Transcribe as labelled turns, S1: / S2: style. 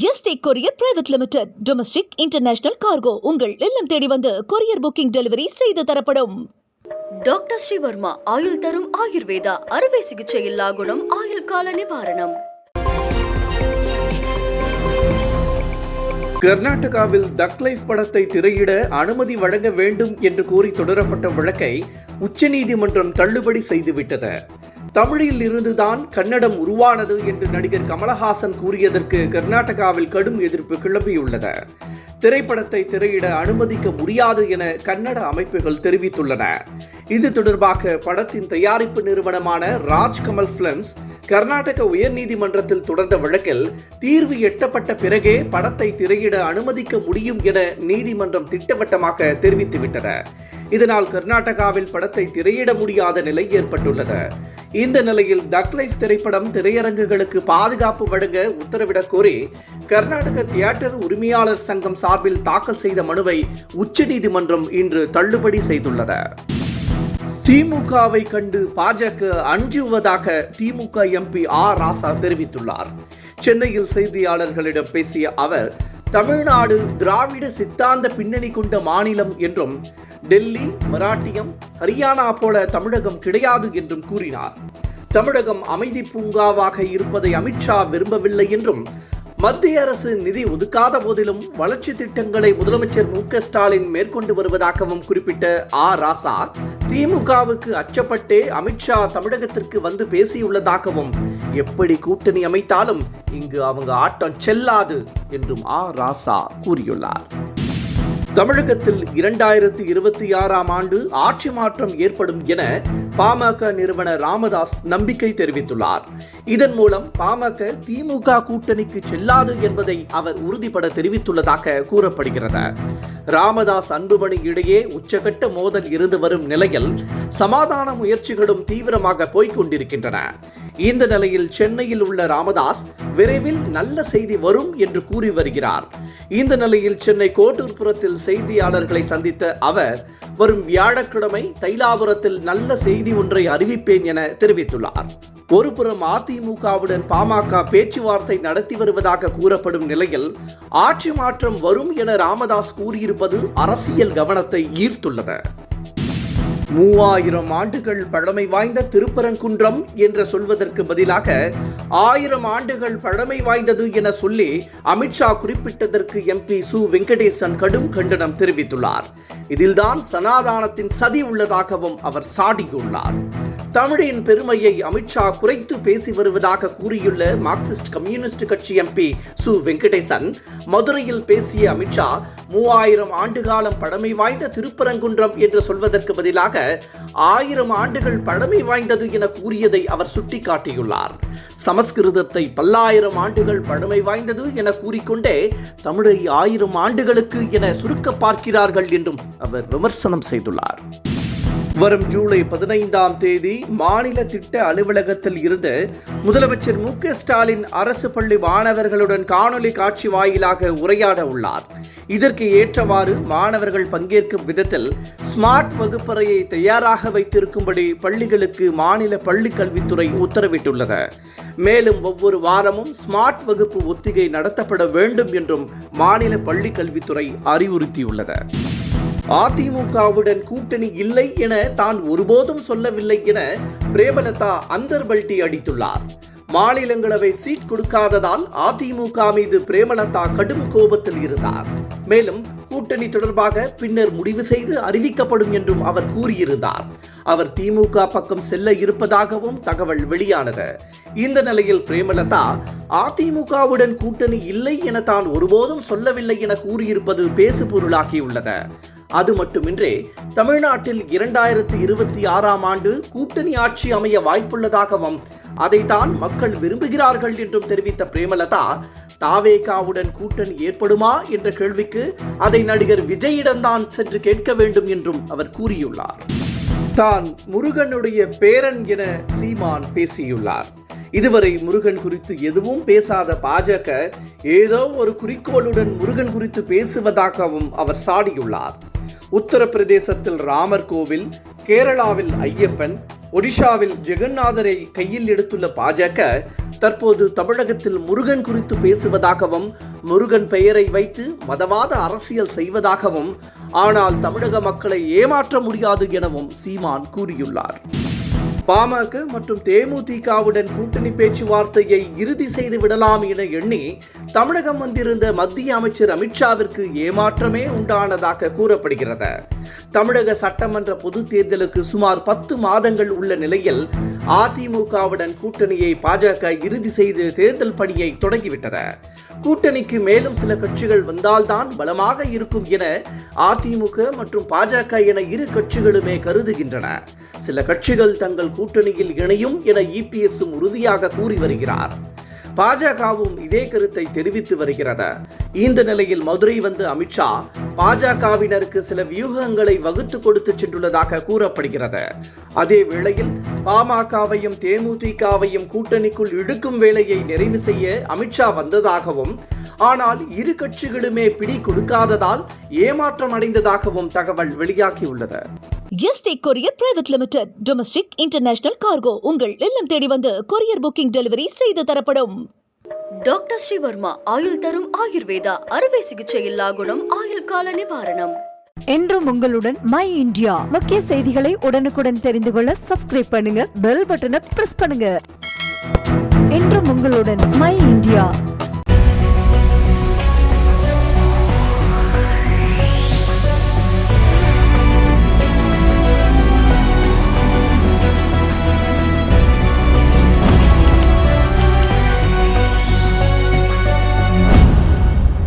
S1: Yesterday courier private limited. Domestic international cargo உங்கள் இல்லம் தேடி வந்து கொரியர் புக்கிங் டெலிவரி செய்து தரப்படும்.
S2: டாக்டர் ஸ்ரீவர்மா ஆயுள் தரும் ஆயுர்வேதா அறுவை சிகிச்சை இல்லா குணம் ஆயுள் கால நிவாரணம்.
S3: கர்நாடகாவில் தக் லைஃப் படத்தை திரையிட அனுமதி வழங்க வேண்டும் என்று கோரி தொடரப்பட்ட வழக்கை உச்சநீதிமன்றம் தள்ளுபடி செய்துவிட்டது. தமிழில் இருந்துதான் கன்னடம் உருவானது என்று நடிகர் கமலஹாசன் கூறியதற்கு கர்நாடகாவில் கடும் எதிர்ப்பு கிளம்பியுள்ளது. திரைப்படத்தை திரையிட அனுமதிக்க முடியாது என கன்னட அமைப்புகள் தெரிவித்துள்ளன. இது தொடர்பாக படத்தின் தயாரிப்பு நிறுவனமான ராஜ்கமல் பிலிம்ஸ் கர்நாடக உயர்நீதிமன்றத்தில் தொடர்ந்த வழக்கில் தீர்வு எட்டப்பட்ட பிறகே படத்தை திரையிட அனுமதிக்க முடியும் என நீதிமன்றம் திட்டவட்டமாக தெரிவித்துவிட்டது. இதனால் கர்நாடகாவில் படத்தை திரையிட முடியாத நிலை ஏற்பட்டுள்ளது. இந்த நிலையில் தக் லைஃப் திரைப்படம் திரையரங்குகளுக்கு பாதுகாப்பு வழங்க உத்தரவிடக் கோரி கர்நாடக தியேட்டர் உரிமையாளர் சங்கம் சார்பில் தாக்கல் செய்த மனுவை உச்சநீதிமன்றம் இன்று தள்ளுபடி செய்துள்ளது. திமுகவை கண்டு பாஜக அஞ்சுவதாக திமுக எம்பி ஆர் ராசா தெரிவித்துள்ளார். சென்னையில் செய்தியாளர்களிடம் பேசிய அவர், தமிழ்நாடு திராவிட சித்தாந்த பின்னணி கொண்ட மாநிலம் என்றும் டெல்லி, மராட்டியம், ஹரியானா போல தமிழகம் கிடையாது என்றும் கூறினார். தமிழகம் அமைதி பூங்காவாக இருப்பதை அமித்ஷா விரும்பவில்லை என்றும், மத்திய அரசு நிதி ஒதுக்காத போதிலும் வளர்ச்சி திட்டங்களை முதலமைச்சர் மு.க. ஸ்டாலின் மேற்கொண்டு வருவதாகவும் குறிப்பிட்ட ஆர் ராசா, திமுகவுக்கு அச்சப்பட்டே அமித்ஷா தமிழகத்திற்கு வந்து பேசியுள்ளதாகவும், எப்படி கூட்டணி அமைத்தாலும் இங்கு அவங்க ஆட்டம் செல்லாது என்றும் ஆர் ராசா கூறியுள்ளார். தமிழகத்தில் 2026ஆம் ஆண்டு ஆட்சி மாற்றம் ஏற்படும் என பாமக நிறுவனர் ராமதாஸ் நம்பிக்கை தெரிவித்துள்ளார். இதன் மூலம் பாமக திமுக கூட்டணிக்கு செல்லாது என்பதை அவர் உறுதிபட தெரிவித்துள்ளதாக கூறப்படுகிறது. ராமதாஸ் அன்புமணி இடையே உச்சகட்ட மோதல் இருந்து வரும் நிலையில் சமாதான முயற்சிகளும் தீவிரமாக போய்கொண்டிருக்கின்றன. இந்த நிலையில் சென்னையில் உள்ள ராமதாஸ் விரைவில் நல்ல செய்தி வரும் என்று கூறி வருகிறார். இந்த நிலையில் சென்னை கோட்டூர்புரத்தில் செய்தியாளர்களை சந்தித்த அவர், வரும் வியாழக்கிழமை தைலாபுரத்தில் நல்ல செய்தி ஒன்றை அறிவிப்பேன் என தெரிவித்துள்ளார். ஒருபுறம் அதிமுகவுடன் பாமக பேச்சுவார்த்தை நடத்தி வருவதாக கூறப்படும் நிலையில் ஆட்சி மாற்றம் வரும் என ராமதாஸ் கூறியிருப்பது அரசியல் கவனத்தை ஈர்த்துள்ளது. 3000 ஆண்டுகள் பழமை வாய்ந்த திருப்பரங்குன்றம் என்று சொல்வதற்கு பதிலாக 1000 ஆண்டுகள் பழமை வாய்ந்தது என சொல்லி அமித்ஷா குறிப்பிட்டதற்கு எம்பி சு வெங்கடேசன் கடும் கண்டனம் தெரிவித்துள்ளார். இதில்தான் சனாதானத்தின் சதி உள்ளதாகவும் அவர் சாடியுள்ளார். தமிழின் பெருமையை அமித்ஷா குறைத்து பேசி வருவதாக கூறியுள்ள மார்க்சிஸ்ட் கம்யூனிஸ்ட் கட்சி எம்பி சு வெங்கடேசன், மதுரையில் பேசிய அமித்ஷா 3000 ஆண்டுகாலம் பழமை வாய்ந்த திருப்பரங்குன்றம் என்று சொல்வதற்கு பதிலாக 1000 ஆண்டுகள் பழமை வாய்ந்தது என கூறியதை அவர் சுட்டிக்காட்டியுள்ளார். சமஸ்கிருதத்தை பல்லாயிரம் ஆண்டுகள் பழமை வாய்ந்தது என கூறிக்கொண்டே தமிழை 1000 ஆண்டுகளுக்கு என சுருக்க பார்க்கிறார்கள் என்றும் அவர் விமர்சனம் செய்துள்ளார். வரும் ஜூலை 15ஆம் தேதி மாநில திட்ட அலுவலகத்தில் இருந்து முதலமைச்சர் மு.க. ஸ்டாலின் அரசு பள்ளி மாணவர்களுடன் காணொலி காட்சி வாயிலாக உரையாட உள்ளார். இதற்கு ஏற்றவாறு மாணவர்கள் பங்கேற்கும் விதத்தில் ஸ்மார்ட் வகுப்பறையை தயாராக வைத்திருக்கும்படி பள்ளிகளுக்கு மாநில பள்ளிக் கல்வித்துறை உத்தரவிட்டுள்ளது. மேலும் ஒவ்வொரு வாரமும் ஸ்மார்ட் வகுப்பு ஒத்திகை நடத்தப்பட வேண்டும் என்றும் மாநில பள்ளிக் கல்வித்துறை அறிவுறுத்தியுள்ளது. அதிமுகவுடன் கூட்டணி இல்லை என தான் ஒருபோதும் சொல்லவில்லை என பிரேமலதா அந்தர்பல்டி அடித்துள்ளார். மாநிலங்களவை சீட் கொடுக்காததால் அதிமுக மீது பிரேமலதா கடும் கோபத்தில் இருந்தார். மேலும் கூட்டணி தொடர்பாக பின்னர் முடிவு செய்து அறிவிக்கப்படும் என்றும் அவர் கூறியிருந்தார். அவர் திமுக பக்கம் செல்ல இருப்பதாகவும் தகவல் வெளியானது. இந்த நிலையில் பிரேமலதா அதிமுகவுடன் கூட்டணி இல்லை என தான் ஒருபோதும் சொல்லவில்லை என கூறியிருப்பது பேசுபொருளாகியுள்ளது. அது மட்டுமின்றி தமிழ்நாட்டில் 2026ஆம் ஆண்டு கூட்டணி ஆட்சி அமைய வாய்ப்புள்ளதாகவும் அதைத்தான் மக்கள் விரும்புகிறார்கள் என்றும் தெரிவித்த பிரேமலதா, தாவேகாவுடன் கூட்டணி ஏற்படுமா என்ற கேள்விக்கு அதை நடிகர் விஜயிடம்தான் சென்று கேட்க வேண்டும் என்றும் அவர் கூறியுள்ளார். தான் முருகனுடைய பேரன் என சீமான் பேசியுள்ளார். இதுவரை முருகன் குறித்து எதுவும் பேசாத பாஜக ஏதோ ஒரு குறிக்கோளுடன் முருகன் குறித்து பேசுவதாகவும் அவர் சாடியுள்ளார். உத்தரப்பிரதேசத்தில் ராமர் கோவில், கேரளாவில் ஐயப்பன், ஒடிஷாவில் ஜெகநாதரை கையில் எடுத்துள்ள பாஜக தற்போது தமிழகத்தில் முருகன் குறித்து பேசுவதாகவும் முருகன் பெயரை வைத்து மதவாத அரசியல் செய்வதாகவும் ஆனால் தமிழக மக்களை ஏமாற்ற முடியாது எனவும் சீமான் கூறியுள்ளார். பாமக மற்றும் தேமுதிகவுடன் கூட்டணி பேச்சுவார்த்தையை இறுதி செய்து விடலாம் என எண்ணி தமிழகம் வந்திருந்த மத்திய அமைச்சர் அமித்ஷாவிற்கு ஏமாற்றமே உண்டானதாக கூறப்படுகிறது. தமிழக சட்டமன்ற பொதுத் தேர்தலுக்கு சுமார் 10 மாதங்கள் உள்ள நிலையில் அதிமுகவுடன் கூட்டணியை பாஜக இறுதி செய்து தேர்தல் பணியை தொடங்கிவிட்டது. கூட்டணிக்கு மேலும் சில கட்சிகள் வந்தால்தான் பலமாக இருக்கும் என அதிமுக மற்றும் பாஜக என இரு கட்சிகளுமே கருதுகின்றன. சில கட்சிகள் தங்கள் கூட்டணியில் இணையும் என இபிஎஸ்ஸும் உறுதியாக கூறி வருகிறார். பாஜகவும் இதே கருத்தை தெரிவித்து வருகிறது. இந்த நிலையில் மதுரை வந்த அமித்ஷா பாஜகவினருக்கு சில வியூகங்களை வகுத்து கொடுத்து சென்றுள்ளதாக கூறப்படுகிறது. அதே வேளையில் பாமகவையும் தேமுதிகவையும் கூட்டணிக்குள் இழுக்கும் வேலையை நிறைவு செய்ய அமித்ஷா வந்ததாகவும் ஆனால் இரு கட்சிகளுமே பிடி கொடுக்காததால் ஏமாற்றம் அடைந்ததாகவும் தகவல் வெளியாகியுள்ளது.
S1: Yesterday courier private limited domestic international cargo உங்கள் இல்லம் தேடி வந்து கொரியர் புக்கிங் டெலிவரி செய்து தரப்படும்.
S2: டாக்டர் ஸ்ரீவர்மா ஆயுள் தரும் ஆயுர்வேதா அறுவை சிகிச்சை இல்லா குணம் ஆயுள் கால நிவாரணம்.
S4: என்றும் உங்களுடன் மை இந்தியா. முக்கிய செய்திகளை உடனுக்குடன் தெரிந்து கொள்ள சப்ஸ்கிரைப் பண்ணுங்க, பெல் பட்டனை பிரஸ் பண்ணுங்க. என்றும் உங்களுடன் மை இந்தியா.